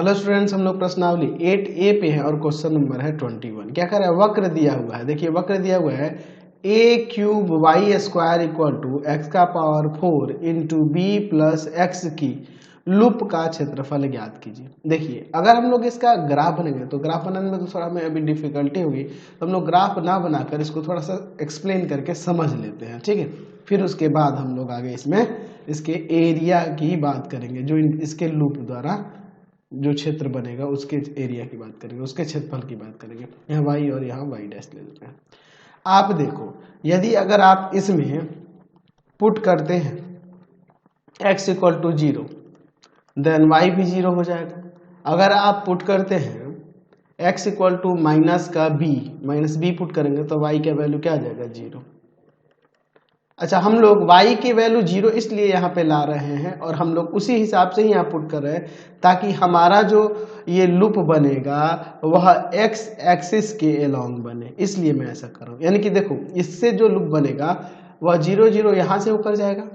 Hello students, हम लोग प्रश्नावली 8A पे हैं और क्वेश्चन नंबर है 21। क्या कर रहा है? वक्र दिया हुआ है। देखिए वक्र दिया हुआ है a cube y square equal to x का power 4 into b plus x की लूप का क्षेत्रफल ज्ञात कीजिए। देखिए अगर हम लोग इसका ग्राफ बनेंगे तो ग्राफ बनाने में तो थोड़ा हमें अभी डिफिकल्टी होगी, तो हम लोग ग्राफ ना बनाकर इसको थोड़ा सा एक्सप्लेन करके समझ लेते हैं, ठीक है। फिर उसके बाद हम लोग आगे इसमें इसके एरिया की बात करेंगे, जो इसके लूप द्वारा जो क्षेत्र बनेगा उसके एरिया की बात करेंगे, उसके क्षेत्रफल की बात करेंगे। यहाँ वाई और यहाँ वाई डैश ले लेते हैं। आप देखो यदि अगर आप इसमें पुट करते हैं x equal to 0 then y भी 0 हो जाएगा। अगर आप पुट करते हैं x equal to minus b put करेंगे तो y का वैल्यू क्या आ जाएगा? 0। अच्छा, हम लोग y की वैल्यू 0 इसलिए यहाँ पे ला रहे हैं और हम लोग उसी हिसाब से ही यहाँ पुट कर रहे हैं ताकि हमारा जो ये लूप बनेगा वह x एक्सिस के अलोंग बने, इसलिए मैं ऐसा कर रहा हूँ। यानी कि देखो इससे जो लूप बनेगा वह 0 0 यहाँ से होकर जाएगा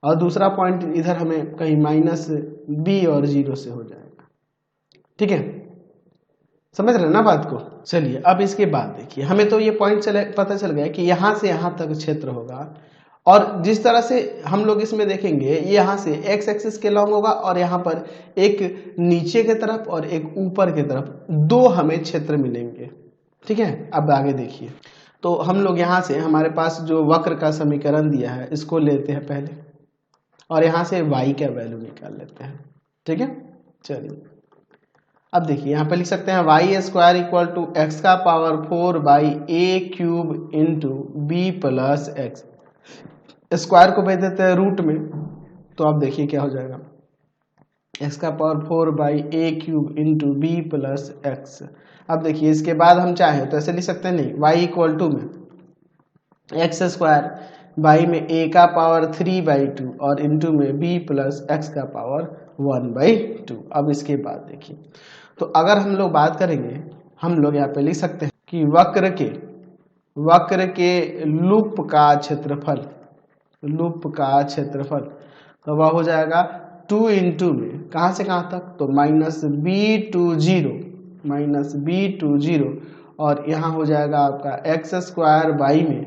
और दूसरा पॉइंट इधर हमें कहीं माइनस b और 0 से हो जाएगा, ठीक है। समझ रहे ना बात को? चलिए अब इसके बाद देखिए, हमें तो ये पॉइंट पता चल गया कि यहाँ से यहाँ तक क्षेत्र होगा और जिस तरह से हम लोग इसमें देखेंगे ये यहाँ से x एक्सिस के लॉन्ग होगा और यहाँ पर एक नीचे के तरफ और एक ऊपर के तरफ दो हमें क्षेत्र मिलेंगे, ठीक है। अब आगे देखिए, तो हम लोग यहाँ से हमारे पास जो वक्र का समीकरण दिया है इसको लेते हैं पहले और यहाँ से y का वैल्यू निकाल लेते हैं, ठीक है। चलिए अब देखिए यहाँ पे लिख सकते हैं y square equal to x का power 4 by a cube into b plus x. Square को भेज देते हैं रूट में, तो अब देखिए क्या हो जाएगा, एक्स का power 4 by a cube into b plus x. अब देखिए इसके बाद हम चाहें तो ऐसे लिख सकते हैं, नहीं, वाई इक्वल टू में एक्स स्क्वायर बाई में ए का पावर 3/2 और इंटू में बी प्लस एक्स का पावर 1/2। अब इसके बाद देखिए, तो अगर हम लोग बात करेंगे हम लोग यहाँ पे लिख सकते हैं कि वक्र के लूप का क्षेत्रफल तो वह हो जाएगा 2 इंटू में कहाँ से कहाँ तक, तो -b टू 0 और यहाँ हो जाएगा आपका एक्स स्क्वायर बाई में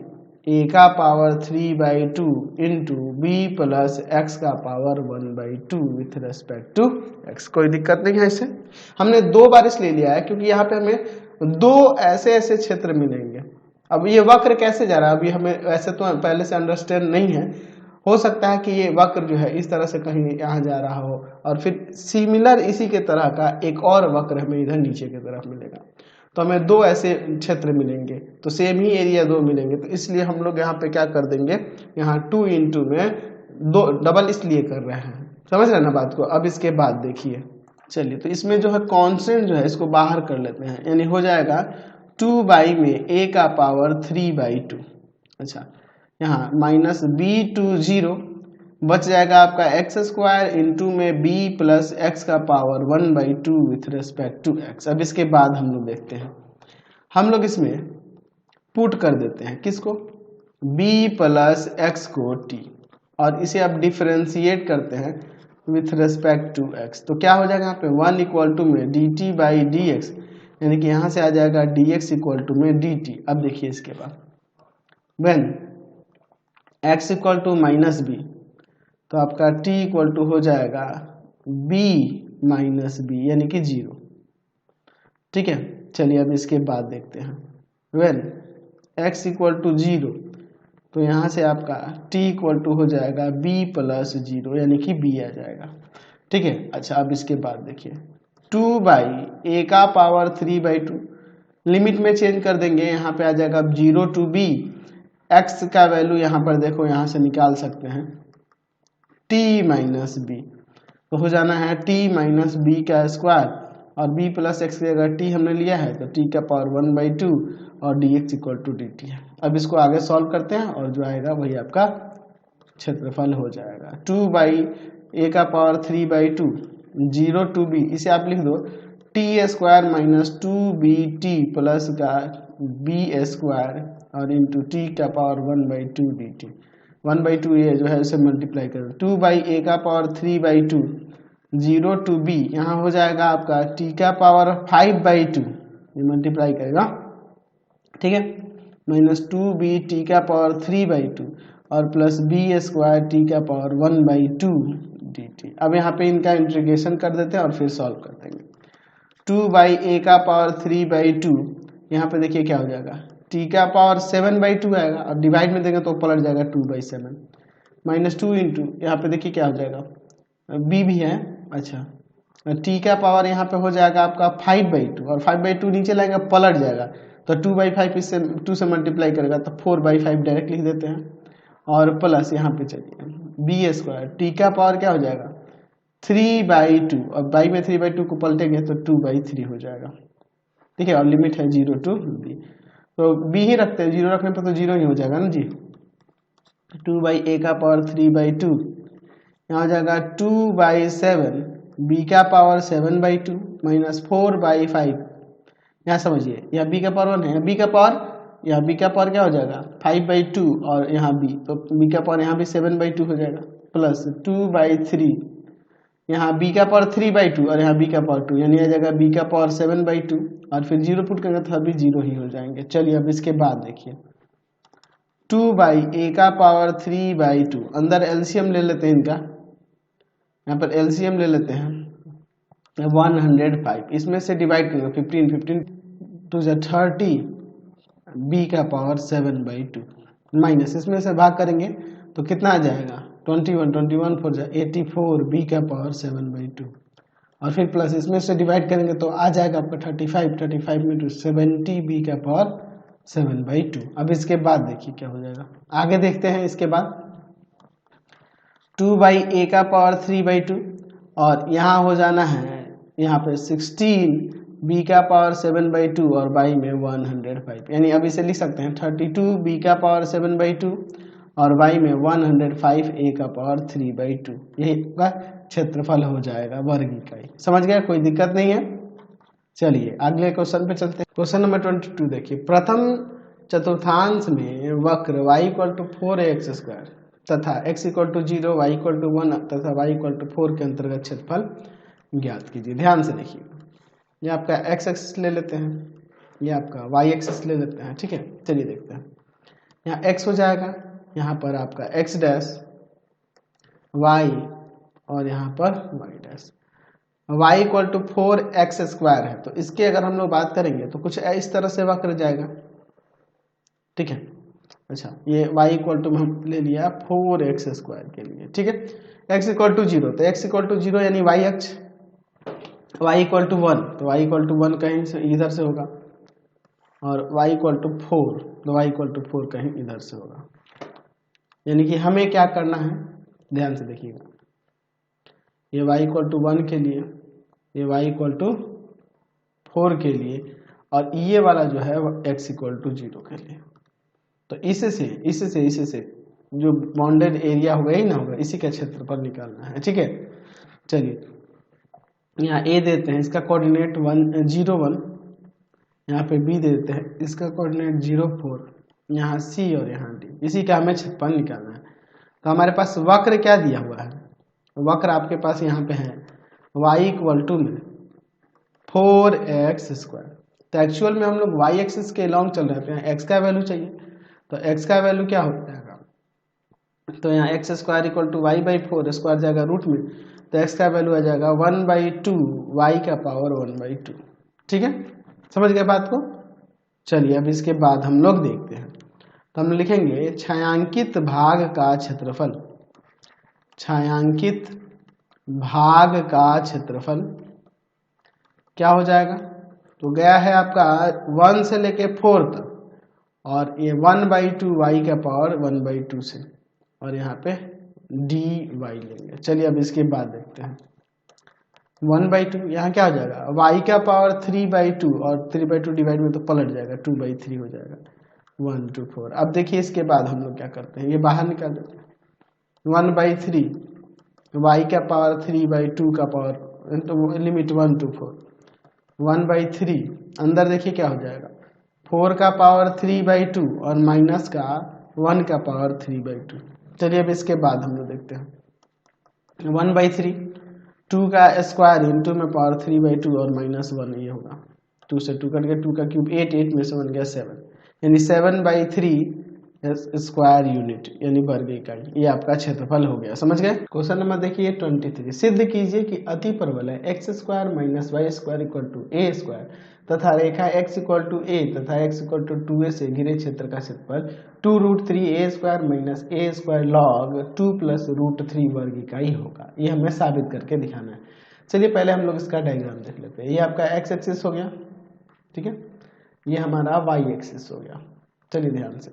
ए का power 3/2 into b plus x का power 1/2 with respect to x. कोई दिक्कत नहीं है। इसे हमने दो बार इसलिए लिया है क्योंकि यहाँ पे हमें दो ऐसे क्षेत्र मिलेंगे। अब ये वक्र कैसे जा रहा है अभी हमें वैसे तो पहले से अंडरस्टैंड नहीं है, हो सकता है कि ये वक्र जो है इस तरह से कहीं यहाँ जा रहा हो और फिर सिमिलर इसी के तरह का एक और वक्र हमें इधर नीचे की तरफ मिलेगा, तो हमें दो ऐसे क्षेत्र मिलेंगे, तो सेम ही एरिया दो मिलेंगे, तो इसलिए हम लोग यहाँ पे क्या कर देंगे, यहाँ 2 इंटू में दो डबल इसलिए कर रहे हैं। समझ रहे ना बात को? अब इसके बाद देखिए, चलिए तो इसमें जो है कांस्टेंट जो है इसको बाहर कर लेते हैं, यानी हो जाएगा 2 बाई में a का पावर 3/2। अच्छा, यहाँ -b टू 0 बच जाएगा आपका एक्स स्क्वायर इंटू में b प्लस एक्स का power 1/2 with respect to x. अब इसके बाद हम लोग देखते हैं, हम लोग इसमें पुट कर देते हैं किसको, b प्लस एक्स को t और इसे अब डिफरेंशिएट करते हैं विथ रेस्पेक्ट टू एक्स, तो क्या हो जाएगा यहाँ पे 1 इक्वल टू में dt बाई डी एक्स, यानी कि यहाँ से आ जाएगा dx इक्वल टू में dt। अब देखिए इसके बाद when x equal to minus b, तो आपका t इक्वल टू हो जाएगा b माइनस बी यानी कि 0, ठीक है। चलिए अब इसके बाद देखते हैं, व्हेन x इक्वल टू 0, तो यहाँ से आपका t इक्वल टू हो जाएगा b प्लस 0 यानी कि b आ जाएगा, ठीक है। अच्छा अब इसके बाद देखिए 2 बाई ए का पावर 3/2, लिमिट में चेंज कर देंगे, यहाँ पे आ जाएगा 0 टू b, x का वैल्यू यहाँ पर देखो यहाँ से निकाल सकते हैं t माइनस बी, तो हो जाना है t माइनस बी का स्क्वायर और b प्लस एक्स की जगह t हमने लिया है तो t का पावर 1/2 और dx इक्वल टू dt है। अब इसको आगे सॉल्व करते हैं और जो आएगा वही आपका क्षेत्रफल हो जाएगा 2 बाई ए का पावर 3/2 0 टू b, इसे आप लिख दो t square minus 2bt plus का b स्क्वायर और इंटू t का पावर 1/2 dt। 1/2 ये जो है उसे मल्टीप्लाई कर 2 बाई ए का पावर 3/2 0 to b, यहाँ हो जाएगा आपका t का पावर 5/2, ये मल्टीप्लाई करेगा, ठीक है, -2b t का पावर 3/2 और प्लस b² t का पावर 1/2 dt। अब यहाँ पे इनका इंटीग्रेशन कर देते हैं और फिर सॉल्व कर देंगे। 2/a का पावर 3/2, यहाँ पे देखिए क्या हो जाएगा, t का पावर 7/2 आएगा और डिवाइड में देंगे तो पलट जाएगा 2/7, -2 इंटू यहाँ पे देखिए क्या हो जाएगा, b भी है, अच्छा, t का पावर यहाँ पे हो जाएगा आपका 5/2 और 5/2 नीचे लाएगा पलट जाएगा, तो 2/5 इससे 2 से मल्टीप्लाई करेगा तो 4/5 डायरेक्ट लिख देते हैं और प्लस यहाँ पे चलिए b² t का पावर क्या हो जाएगा 3/2 और बाई में 3/2 को पलटेंगे तो 2/3 हो जाएगा, ठीक है, और लिमिट है 0 to b, तो b ही रखते हैं, 0 रखने पर तो 0 ही हो जाएगा ना जी। 2/a का पावर 3/2, यहाँ हो जाएगा 2/7, b का पावर 7/2 माइनस 4/5, यहाँ समझिए यहाँ b का पावर 1 है, b का पावर, यहाँ b का पावर क्या हो जाएगा 5/2 और यहाँ b, तो b का पावर यहाँ भी 7/2 हो जाएगा, प्लस 2/3, यहाँ b का पावर 3/2 और यहाँ b का पावर 2, यानी आ जाएगा b का पावर 7/2 और फिर 0 पुट करेंगे तो अभी 0 ही हो जाएंगे। चलिए अब इसके बाद देखिए 2/a का पावर 3/2, अंदर एलसीएम ले लेते हैं इनका, यहाँ पर एलसीएम ले लेते हैं 105, इसमें से डिवाइड करेंगे 15 टू 30, b का पावर 7/2 माइनस इसमें से भाग करेंगे तो कितना आ जाएगा 21 4 जा 84, b का पावर 7/2 और फिर प्लस इसमें से डिवाइड करेंगे तो आ जाएगा आपका 35 में टू 70, b का पावर 7/2। अब इसके बाद देखिए क्या हो जाएगा, आगे देखते हैं। इसके बाद 2/a का पावर 3/2 और यहाँ हो जाना है यहाँ पे 16, b का पावर 7/2 और बाई में 105, यानी अब इसे लिख सकते हैं 32 b का पावर 7/2 और y में 105 a का पावर 3/2, यही का क्षेत्रफल हो जाएगा वर्ग इकाई। समझ गया, कोई दिक्कत नहीं है। चलिए अगले क्वेश्चन पे चलते हैं। क्वेश्चन नंबर 22 देखिए, प्रथम चतुर्थांश में वक्र y = 4ax² तथा x = 0, y = 1 तथा y = 4 के अंतर्गत क्षेत्रफल ज्ञात कीजिए। ध्यान से देखिए, ये आपका x एक्सिस ले लेते हैं, ये आपका y एक्सिस ले लेते हैं, ठीक है। चलिए देखते हैं, यहाँ x हो जाएगा, यहाँ पर आपका x डैश y और यहाँ पर y डैश, y = 4x² है, तो इसके अगर हम लोग बात करेंगे तो कुछ इस तरह से वक्र जाएगा, ठीक है। अच्छा, ये y = हम ले लिया 4x² के लिए, ठीक है। x = 0, तो x = 0 यानी y अक्ष, y = 1 तो y = 1 कहीं से इधर से होगा और y = 4 तो y = 4 कहीं इधर से होगा, यानी कि हमें क्या करना है, ध्यान से देखिएगा, ये y = 1 के लिए, ये y = 4 के लिए और ये वाला जो है x = 0 के लिए, तो इससे जो बाउंडेड एरिया होगा ही ना होगा, इसी का क्षेत्रफल निकालना है, ठीक है। चलिए यहाँ a देते हैं, इसका कोऑर्डिनेट 0 1, यहाँ पे b दे देते हैं, इसका कोऑर्डिनेट 0 4, यहाँ c और यहाँ d, इसी का हमें क्षेत्रफल निकालना है। तो हमारे पास वक्र क्या दिया हुआ है, वक्र आपके पास यहाँ पे है y = 4x², तो एक्चुअल में हम लोग y एक्सिस के लॉन्ग चल रहे हैं, x का वैल्यू चाहिए, तो x का वैल्यू क्या हो जाएगा, तो यहाँ x² = y/4, स्क्वायर जाएगा रूट में, तो x का वैल्यू आ जाएगा 1/2 y का पावर 1/2, ठीक है। समझ गए बात को। चलिए अब इसके बाद हम लोग देखते हैं, तो हम लिखेंगे छायांकित भाग का क्षेत्रफल, छायांकित भाग का क्षेत्रफल क्या हो जाएगा, तो गया है आपका 1 से लेके 4 तक और ये 1/2 y का पावर 1/2 से और यहाँ पे dy लेंगे। चलिए अब इसके बाद देखते हैं 1/2, यहाँ क्या हो जाएगा y का पावर 3/2 और 3/2 डिवाइड में तो पलट जाएगा 2/3 हो जाएगा 1 2 4। अब देखिए इसके बाद हम लोग क्या करते हैं, ये बाहर निकाल देते हैं 1/3 y का पावर 3/2 का पावर लिमिट 1 to 4 1/3, अंदर देखिए क्या हो जाएगा 4 का पावर 3/2 और माइनस का 1 का पावर 3/2। चलिए अब इसके बाद हम लोग देखते हैं 1/3 2 का स्क्वायर इंटू में पावर 3/2 और -1 ये होगा। 2 से 2 कट गया, 2 का क्यूब 8, 8 में से बन गया 7, यानी 7/3 स्क्वायर यूनिट यानी वर्ग इकाई। ये आपका क्षेत्रफल हो गया। समझ गए। क्वेश्चन नंबर देखिए 23, सिद्ध कीजिए कि अति परवलय x² - y² = a² तथा रेखा x = a तथा x = 2a से घिरे क्षेत्र का क्षेत्रफल 2√3a² - a² log 2 + √3 वर्ग इकाई होगा। ये हमें साबित करके दिखाना है। चलिए पहले हम लोग इसका डायग्राम देख लेते हैं। ये आपका x एक्सिस हो गया, ठीक है, ये हमारा y एक्सिस हो गया। चलिए ध्यान से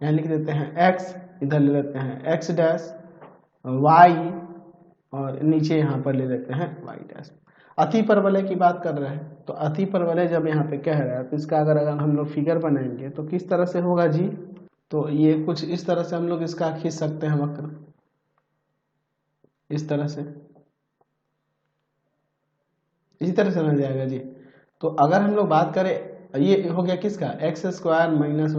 यहाँ लिख देते हैं x, इधर ले लेते हैं x डैश, y और नीचे यहाँ पर ले लेते हैं y डैश। अति परवलय की बात कर रहे हैं, तो अति परवलय जब यहाँ पे कह रहा है तो इसका अगर हम लोग फिगर बनाएंगे तो किस तरह से होगा जी। तो ये कुछ इस तरह से हम लोग इसका खींच सकते हैं वक्र, इस तरह से, इसी तरह से बन जाएगा जी। तो अगर हम लोग बात करें, ये हो गया किसका, x² - y² =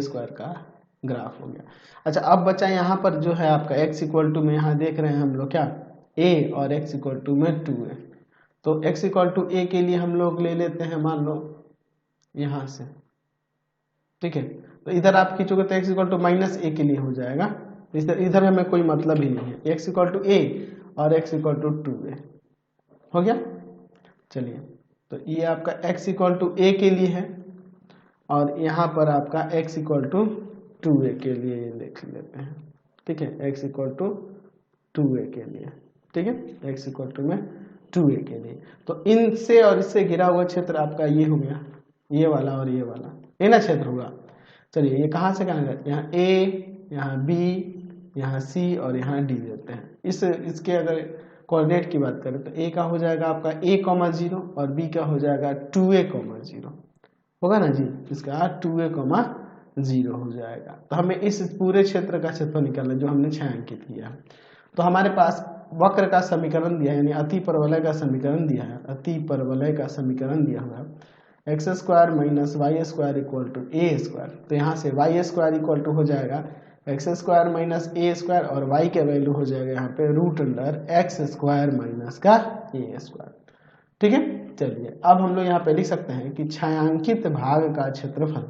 a² का ग्राफ हो गया। अच्छा अब बचा यहाँ पर जो है आपका x = में, यहाँ देख रहे हैं हम लोग क्या a और x = में 2a। तो x = a के लिए हम लोग ले लेते हैं मान लो यहाँ से, ठीक है। तो इधर आप खींचोगे तो x = -a के लिए हो जाएगा, इधर हमें कोई मतलब ही नहीं है। x = a और x = 2a हो गया। चलिए तो ये आपका x = a के लिए है और यहाँ पर आपका x = 2a के लिए ये देख लेते हैं, ठीक है, x = 2a के लिए, ठीक है, x = में 2a के लिए। तो इनसे और इससे घिरा हुआ क्षेत्र आपका ये हो गया, ये वाला और ये वाला, ये ना क्षेत्र होगा। चलिए ये कहाँ से कहाँ गया, यहाँ a, यहाँ b, यहाँ c और यहाँ d देते हैं। इसके अगर कोऑर्डिनेट की बात करें तो a का हो जाएगा आपका a, 0 और b का हो जाएगा 2a, 0 होगा ना जी। इसका 2a, 0 हो जाएगा। तो हमें इस पूरे क्षेत्र का क्षेत्रफल निकालना जो हमने छायांकित किया है। तो हमारे पास वक्र का समीकरण दिया है, यानी अति परवलय का समीकरण दिया है, अति परवलय का समीकरण दिया हुआ है x² - y² = a²। तो यहाँ से y² हो जाएगा x² - a² और y का वैल्यू हो जाएगा यहाँ पे √x² - का a², ठीक है। चलिए अब हम लोग यहाँ पे लिख सकते हैं कि छायांकित भाग का क्षेत्रफल,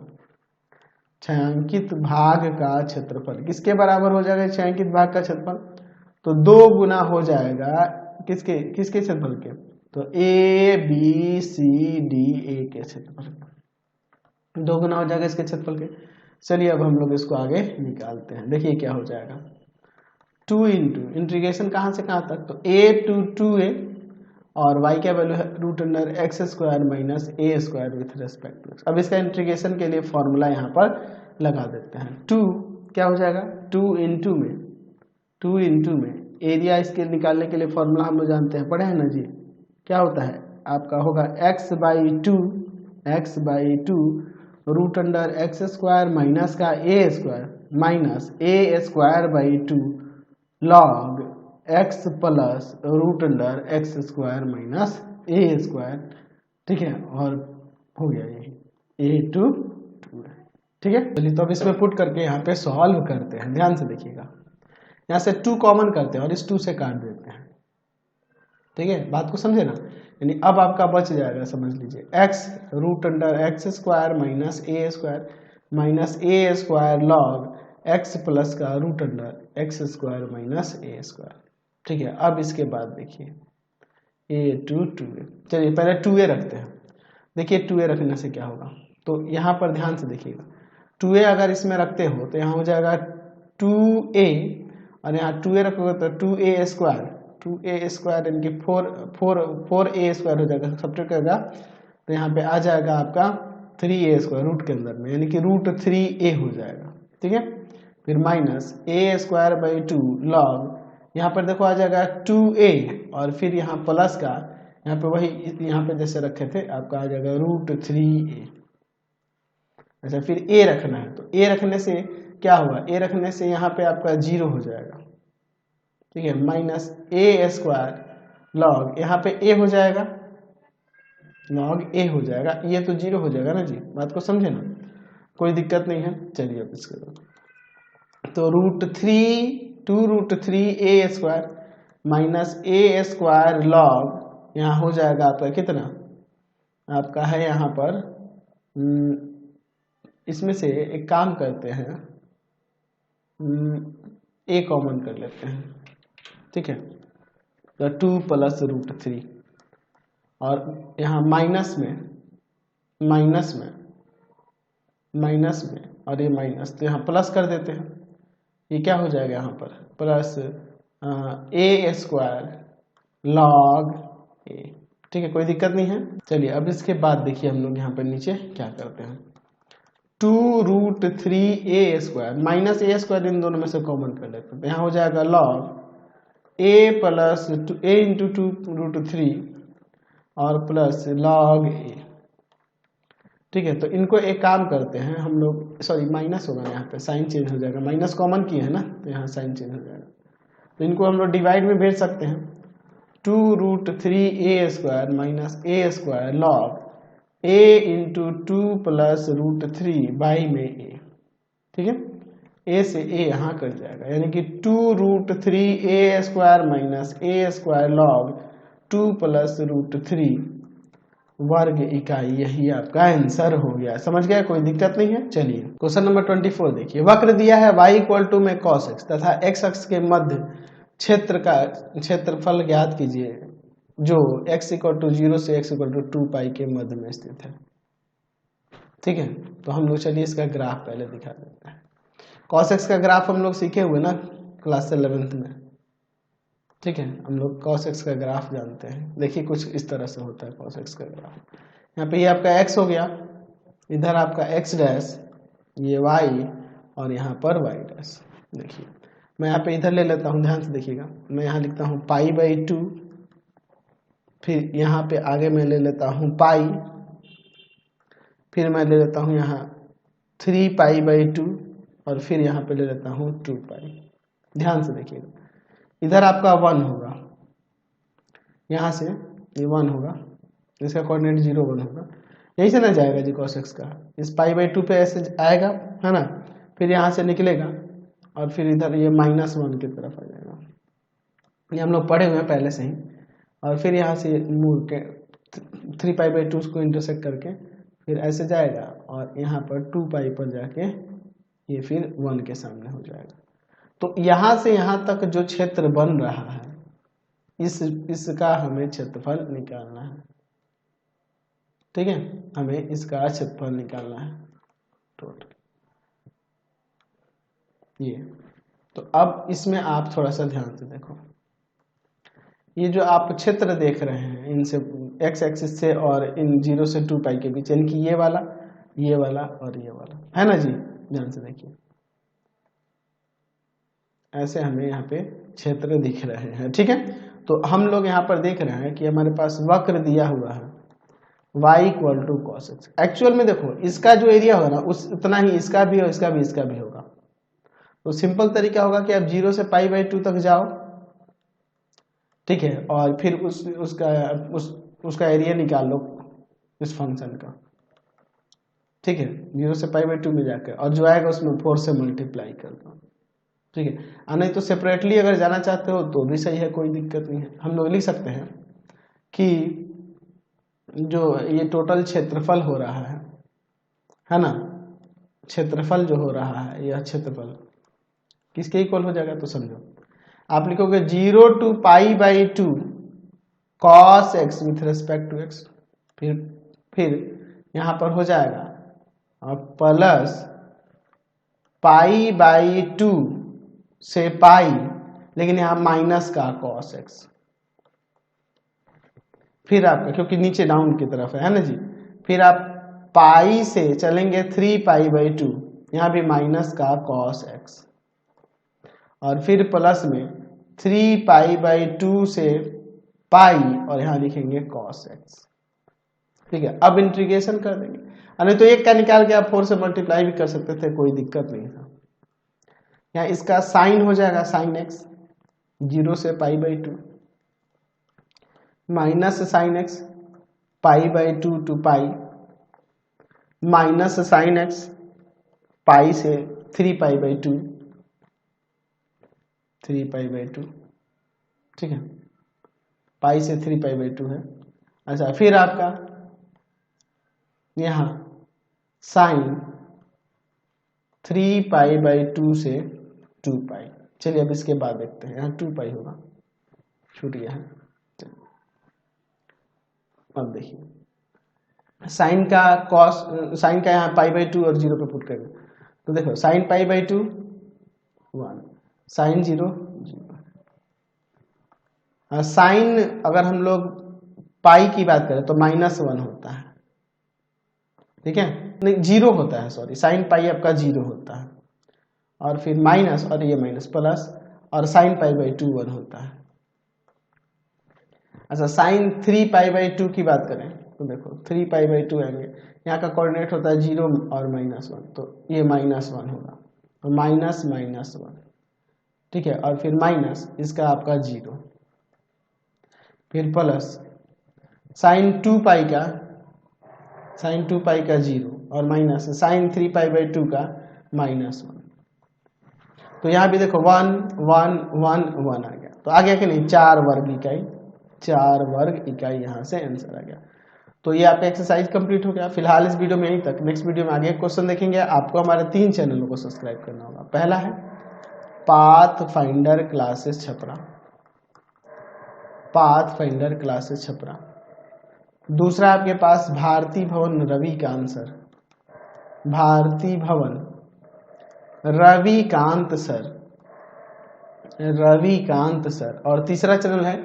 छायांकित भाग का क्षेत्रफल किसके बराबर हो जाएगा, छायांकित भाग का क्षेत्रफल, तो 2 गुना हो जाएगा किसके क्षेत्रफल के, तो a b c d a के क्षेत्रफल के, 2 गुना हो जाएगा इसके क्षेत्रफल के। चलिए अब हम लोग इसको आगे निकालते हैं। देखिए क्या हो जाएगा, 2 इंटीग्रेशन कहाँ से कहाँ तक, तो a to 2a और y का वैल्यू है √x² - a² with respect to x। अब इसका इंटीग्रेशन के लिए फॉर्मूला यहाँ पर लगा देते हैं। 2 क्या हो जाएगा, 2 इंटू में एरिया इसके निकालने के लिए फॉर्मूला हम लोग जानते हैं, पढ़े हैं ना जी। क्या होता है आपका होगा x/2 √x² - का a² log x plus √x² - a², ठीक है, और हो गया यही a to 2 है, ठीक है। चलिए तो अब इसमें पुट करके यहाँ पे सॉल्व करते हैं। ध्यान से देखिएगा, यहाँ से 2 कॉमन करते हैं और इस 2 से काट देते हैं, ठीक है, बात को समझे ना। यानी अब आपका बच जाएगा, समझ लीजिए x √x² - a² log x plus का √x² - a², ठीक है। अब इसके बाद देखिए a to 2a, चलिए पहले 2a रखते हैं। देखिए 2a रखने से क्या होगा, तो यहाँ पर ध्यान से देखिएगा, 2a अगर इसमें रखते हो तो यहाँ हो जाएगा 2a और यहाँ 2a रखोगे तो 2a² यानी कि 4a² हो जाएगा, सब्ट्रैक्ट करेगा तो यहाँ पे आ जाएगा आपका 3a² रूट के अंदर में, यानी कि √3a हो जाएगा, ठीक है। फिर -a²/2 log, यहाँ पर देखो आ जाएगा 2a और फिर यहाँ प्लस का, यहाँ पे वही यहाँ पे जैसे रखे थे आपका आ जाएगा √3a। अच्छा फिर a रखना है, तो a रखने से क्या होगा, a रखने से यहाँ पे आपका 0 हो जाएगा, ठीक है, -a² log, यहाँ पे a हो जाएगा, log a हो जाएगा, ये तो 0 हो जाएगा ना जी। बात को समझे ना, कोई दिक्कत नहीं है। चलिए अब इसके तो √3 2√3a² minus a square log, यहाँ हो जाएगा आपका कितना, आपका है यहाँ पर इसमें से एक काम करते हैं, ए कॉमन कर लेते हैं, ठीक है, तो 2 प्लस रूट 3 और यहाँ माइनस में और ये माइनस, तो यहाँ प्लस कर देते हैं, ये क्या हो जाएगा यहाँ पर प्लस ए स्क्वायर लॉग ए, ठीक है, कोई दिक्कत नहीं है। चलिए अब इसके बाद देखिए हम लोग यहाँ पर नीचे क्या करते हैं, 2 root 3 a square minus a square इन दोनों में से कॉमन कर लेते हैं, तो यहाँ हो जाएगा लॉग ए प्लस ए इंटू 2 रूट 3 और प्लस लॉग ए, ठीक है। तो इनको एक काम करते हैं हम लोग, सॉरी माइनस होगा यहाँ पे, साइन चेंज हो जाएगा, माइनस कॉमन किए है ना, तो यहाँ साइन चेंज हो जाएगा, तो इनको हम लोग डिवाइड में भेज सकते हैं, 2 root 3 a square minus a square log a into 2 plus root 3 by में ए, ठीक है, ए से ए यहाँ कट जाएगा, यानी कि 2 root 3 a square minus a square log 2 plus root 3 वर्ग इकाई, यही आपका आंसर हो गया। समझ गया, कोई दिक्कत नहीं है। चलिए क्वेश्चन नंबर 24 देखिए, वक्र दिया है y इक्वल टू में cos x तथा x अक्ष के मध्य क्षेत्र का क्षेत्रफल ज्ञात कीजिए जो x इक्वल टू 0 से x इक्वल टू 2 पाई के मध्य में स्थित है, ठीक है। तो हम लोग चलिए इसका ग्राफ पहले दिखा देते हैं। cos x का ग्राफ हम लोग सीखे हुए ना क्लास 11th में, ठीक है, हम लोग cos x का ग्राफ जानते हैं। देखिए कुछ इस तरह से होता है cos x का ग्राफ, यहाँ पे ये आपका x हो गया, इधर आपका x डैश, ये y और यहाँ पर y डैश। देखिए मैं यहाँ पे इधर ले लेता हूँ, ध्यान से देखिएगा, मैं यहाँ लिखता हूँ पाई बाई 2, फिर यहाँ पे आगे मैं ले लेता हूँ पाई, फिर मैं ले लेता हूँ यहाँ 3 पाई बाई 2 और फिर यहाँ पे ले लेता हूँ 2 पाई। ध्यान से देखिएगा, इधर आपका 1 होगा, यहाँ से ये 1 होगा, इसका कोऑर्डिनेट 0 1 होगा, यही से ना जाएगा जी cos x का, इस पाई बाई 2 पे ऐसे आएगा है ना, फिर यहाँ से निकलेगा और फिर इधर ये -1 की तरफ आ जाएगा, ये हम लोग पढ़े हुए हैं पहले से ही, और फिर यहाँ से मुड़ के 3 पाई बाई 2 को इंटरसेक्ट करके फिर ऐसे जाएगा और यहाँ पर 2 पाई पर जाके ये फिर 1 के सामने हो जाएगा। तो यहाँ से यहाँ तक जो क्षेत्र बन रहा है इसका हमें क्षेत्रफल निकालना है, ठीक है, हमें इसका क्षेत्रफल निकालना है टोटल ये। तो अब इसमें आप थोड़ा सा ध्यान से देखो, ये जो आप क्षेत्र देख रहे हैं इनसे x एक्सिस से और इन 0 से 2 पाई के बीच, यानी कि ये वाला और ये वाला है ना जी, ध्यान से देखिए, ऐसे हमें यहाँ पे क्षेत्र दिख रहे हैं, ठीक है। तो हम लोग यहाँ पर देख रहे हैं कि हमारे पास वक्र दिया हुआ है y equal to cos x। Actual में देखो इसका जो एरिया होगा ना उस उतना ही इसका भी और इसका भी होगा। तो सिंपल तरीका होगा कि आप 0 से पाई बाई 2 तक जाओ, ठीक है, और फिर उसका एरिया निकाल लो इस फंक्शन का, ठीक है, 0 से पाई बाई 2 में जाकर, और जो आएगा उसमें 4 से मल्टीप्लाई कर दो, ठीक है। नहीं तो सेपरेटली अगर जाना चाहते हो तो भी सही है, कोई दिक्कत नहीं है। हम लोग लिख सकते हैं कि जो ये टोटल क्षेत्रफल हो रहा है ना, क्षेत्रफल जो हो रहा है यह क्षेत्रफल किसके इक्वल हो जाएगा, तो समझो आप लिखोगे 0 to pi by 2 cos x with respect to x, फिर यहाँ पर हो जाएगा और प्लस पाई बाई 2 से पाई, लेकिन यहाँ माइनस का cos x, फिर आपका क्योंकि नीचे डाउन की तरफ है ना जी, फिर आप पाई से चलेंगे 3 पाई बाई 2, यहाँ भी माइनस का cos x, और फिर प्लस में 3 पाई बाई 2 से पाई और यहाँ लिखेंगे cos x, ठीक है। अब इंटीग्रेशन कर देंगे, नहीं तो एक का निकाल के आप 4 से मल्टीप्लाई भी कर सकते थे, कोई दिक्कत नहीं था। यहाँ इसका साइन हो जाएगा साइन x 0 से pi by 2 minus sine x pi by 2 to pi minus sine x pi से 3 पाई बाई 2 3 पाई बाई 2, ठीक है, पाई से 3π/2 है। अच्छा, फिर आपका यहाँ साइन 3π/2 से 2π। चलिए अब इसके बाद देखते हैं, यहाँ 2π होगा, छूट गया है। अब देखिए साइन का कॉस, साइन का यहाँ π/2 और 0 पे पुट करेंगे तो देखो साइन π/2 1, साइन 0 0। साइन अगर हम लोग पाई की बात करें तो -1 होता है, ठीक है, नहीं 0 होता है, सॉरी, साइन पाई आपका 0 होता है, और फिर माइनस और ये माइनस प्लस, और साइन π/2 1 होता है। अच्छा, साइन 3π/2 की बात करें तो देखो 3π/2 आएंगे, यहाँ का कोऑर्डिनेट होता है 0 और -1, तो ये -1 होगा, तो -1, ठीक है, और फिर माइनस इसका आपका 0, फिर प्लस साइन 2π का 0 और माइनस साइन 3π/2 का -1। तो यहाँ भी देखो 1 1 1 1 आ गया, तो आ गया कि नहीं, 4 वर्ग इकाई यहाँ से आंसर आ गया। तो ये आपका एक्सरसाइज कंप्लीट हो गया। फिलहाल इस वीडियो में यहीं तक, नेक्स्ट वीडियो में आगे क्वेश्चन देखेंगे। आपको हमारे 3 चैनलों को सब्सक्राइब करना होगा। पहला है पाथफाइंडर क्लासेस छपरा, दूसरा आपके पास भारती भवन रविकांत सर, और तीसरा चैनल है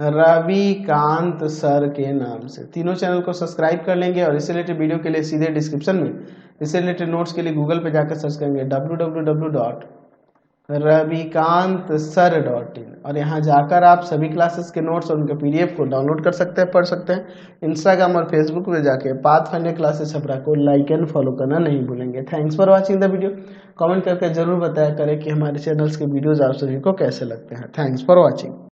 रविकांत सर के नाम से। तीनों चैनल को सब्सक्राइब कर लेंगे, और इससे रिलेटेड वीडियो के लिए सीधे डिस्क्रिप्शन में, इससे रिलेटेड नोट्स के लिए गूगल पे जाकर सर्च करेंगे www.ravikant.sir.in, और यहाँ जाकर आप सभी क्लासेस के नोट्स और उनके PDF को डाउनलोड कर सकते हैं, पढ़ सकते हैं। इंस्टाग्राम और फेसबुक पे जाके पाथफाइंडर क्लासेस छपरा को लाइक एंड फॉलो करना नहीं भूलेंगे। Thanks for watching the video. Comment करके जरूर बताया करें कि हमारे चैनल्स के वीडियोज आप सभी को कैसे लगते हैं। Thanks for watching.